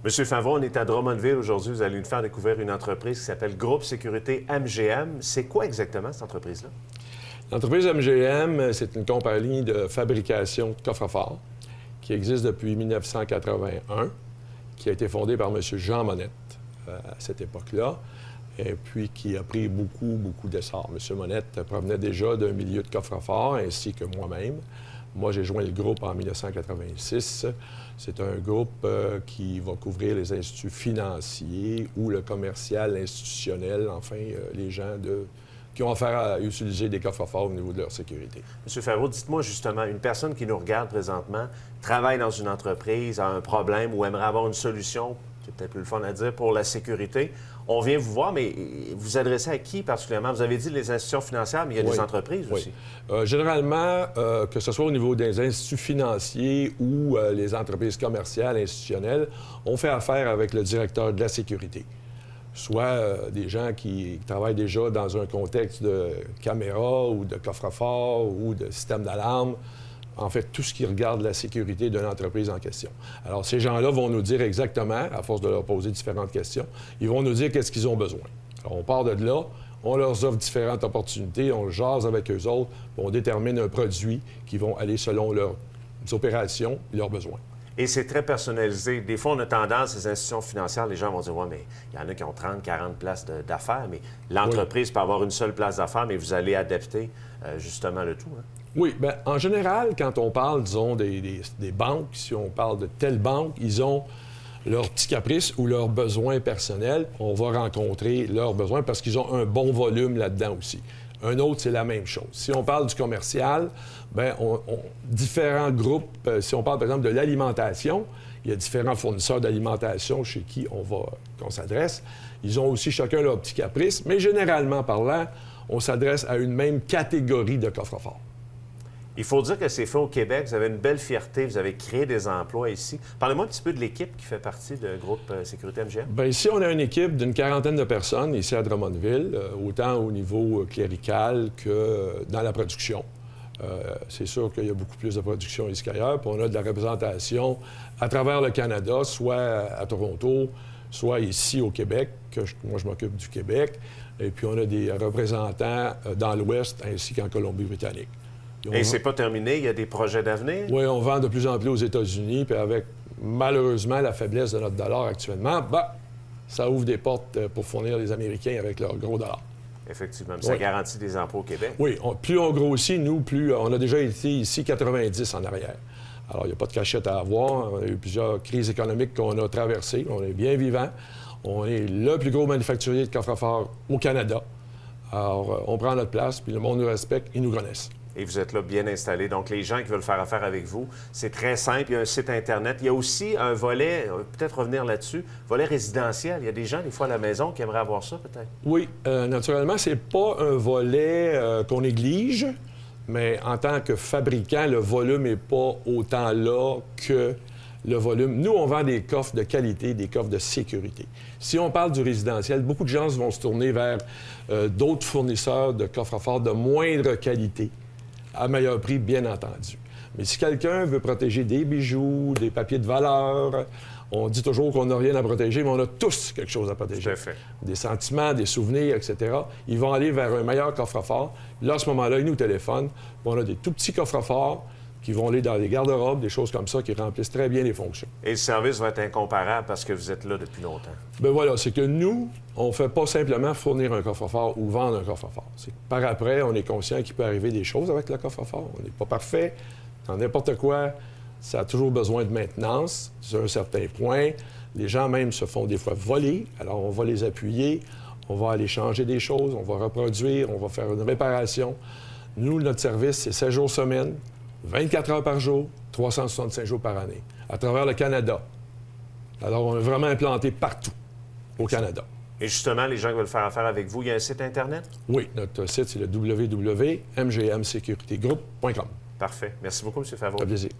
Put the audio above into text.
Monsieur Favreau, on est à Drummondville aujourd'hui. Vous allez nous faire découvrir une entreprise qui s'appelle Groupe Sécurité MGM. C'est quoi exactement cette entreprise-là? L'entreprise MGM, c'est une compagnie de fabrication de coffres-forts qui existe depuis 1981, qui a été fondée par M. Jean Monette à cette époque-là, et puis qui a pris beaucoup d'essor. M. Monette provenait déjà d'un milieu de coffre-fort, ainsi que moi-même. Moi, j'ai joint le groupe en 1986. C'est un groupe qui va couvrir les instituts financiers ou le commercial, institutionnel, enfin, les gens qui ont affaire à utiliser des coffres-forts au niveau de leur sécurité. M. Favreau, dites-moi justement, une personne qui nous regarde présentement, travaille dans une entreprise, a un problème ou aimerait avoir une solution, c'est peut-être plus le fun à dire, pour la sécurité. On vient vous voir, mais vous adressez à qui particulièrement? Vous avez dit les institutions financières, mais il y a des entreprises aussi. Généralement, que ce soit au niveau des instituts financiers ou les entreprises commerciales, institutionnelles, on fait affaire avec le directeur de la sécurité. Soit des gens qui travaillent déjà dans un contexte de caméra ou de coffre-fort ou de système d'alarme. En fait, tout ce qui regarde la sécurité d'une entreprise en question. Alors, ces gens-là vont nous dire exactement, à force de leur poser différentes questions, ils vont nous dire qu'est-ce qu'ils ont besoin. Alors, on part de là, on leur offre différentes opportunités, on jase avec eux autres, on détermine un produit qui vont aller selon leurs opérations et leurs besoins. Et c'est très personnalisé. Des fois, on a tendance, les institutions financières, les gens vont dire, ouais, mais il y en a qui ont 30, 40 places d'affaires, mais l'entreprise peut avoir une seule place d'affaires, mais vous allez adapter justement le tout. Hein? Oui, bien, en général, quand on parle, disons, des banques, si on parle de telle banque, ils ont leurs petits caprices ou leurs besoins personnels. On va rencontrer leurs besoins parce qu'ils ont un bon volume là-dedans aussi. Un autre, c'est la même chose. Si on parle du commercial, bien, différents groupes, si on parle par exemple de l'alimentation, il y a différents fournisseurs d'alimentation chez qui qu'on s'adresse. Ils ont aussi chacun leurs petits caprices, mais généralement parlant, on s'adresse à une même catégorie de coffre-forts. Il faut dire que c'est fait au Québec. Vous avez une belle fierté. Vous avez créé des emplois ici. Parlez-moi un petit peu de l'équipe qui fait partie de Groupe Sécurité MGM. Bien, ici, on a une équipe d'une quarantaine de personnes ici à Drummondville, autant au niveau clérical que dans la production. C'est sûr qu'il y a beaucoup plus de production ici qu'ailleurs. Puis on a de la représentation à travers le Canada, soit à Toronto, soit ici au Québec, moi je m'occupe du Québec. Et puis on a des représentants dans l'Ouest ainsi qu'en Colombie-Britannique. Et c'est pas terminé, il y a des projets d'avenir? Oui, on vend de plus en plus aux États-Unis, puis avec, malheureusement, la faiblesse de notre dollar actuellement, ça ouvre des portes pour fournir les Américains avec leur gros dollar. Effectivement, ça garantit des emplois au Québec. Oui, plus on grossit, nous, plus on a déjà été ici 90 en arrière. Alors, il n'y a pas de cachette à avoir. On a eu plusieurs crises économiques qu'on a traversées. On est bien vivants. On est le plus gros manufacturier de coffres-forts au Canada. Alors, on prend notre place, puis le monde nous respecte, ils nous connaissent. Et vous êtes là bien installé. Donc, les gens qui veulent faire affaire avec vous, c'est très simple. Il y a un site Internet. Il y a aussi un volet, peut-être revenir là-dessus, volet résidentiel. Il y a des gens, des fois, à la maison qui aimeraient avoir ça, peut-être? Oui, naturellement, c'est pas un volet qu'on néglige, mais en tant que fabricant, le volume n'est pas autant là que le volume. Nous, on vend des coffres de qualité, des coffres de sécurité. Si on parle du résidentiel, beaucoup de gens vont se tourner vers d'autres fournisseurs de coffres-forts de moindre qualité, à meilleur prix, bien entendu. Mais si quelqu'un veut protéger des bijoux, des papiers de valeur, on dit toujours qu'on n'a rien à protéger, mais on a tous quelque chose à protéger. Tout à fait. Des sentiments, des souvenirs, etc. Ils vont aller vers un meilleur coffre-fort. Là, à ce moment-là, ils nous téléphonent. On a des tout petits coffres-forts qui vont aller dans les garde-robes, des choses comme ça, qui remplissent très bien les fonctions. Et le service va être incomparable parce que vous êtes là depuis longtemps. Bien voilà, c'est que nous, on ne fait pas simplement fournir un coffre-fort ou vendre un coffre-fort. Par après, on est conscient qu'il peut arriver des choses avec le coffre-fort. On n'est pas parfait. Dans n'importe quoi, ça a toujours besoin de maintenance, sur un certain point. Les gens même se font des fois voler. Alors, on va les appuyer, on va aller changer des choses, on va reproduire, on va faire une réparation. Nous, notre service, c'est 7 jours semaine, 24 heures par jour, 365 jours par année, à travers le Canada. Alors, on est vraiment implanté partout au Canada. Et justement, les gens qui veulent faire affaire avec vous, il y a un site Internet? Oui, notre site, c'est le www.mgmsecurityGroup.com. Parfait. Merci beaucoup, M. Favreau. Un plaisir.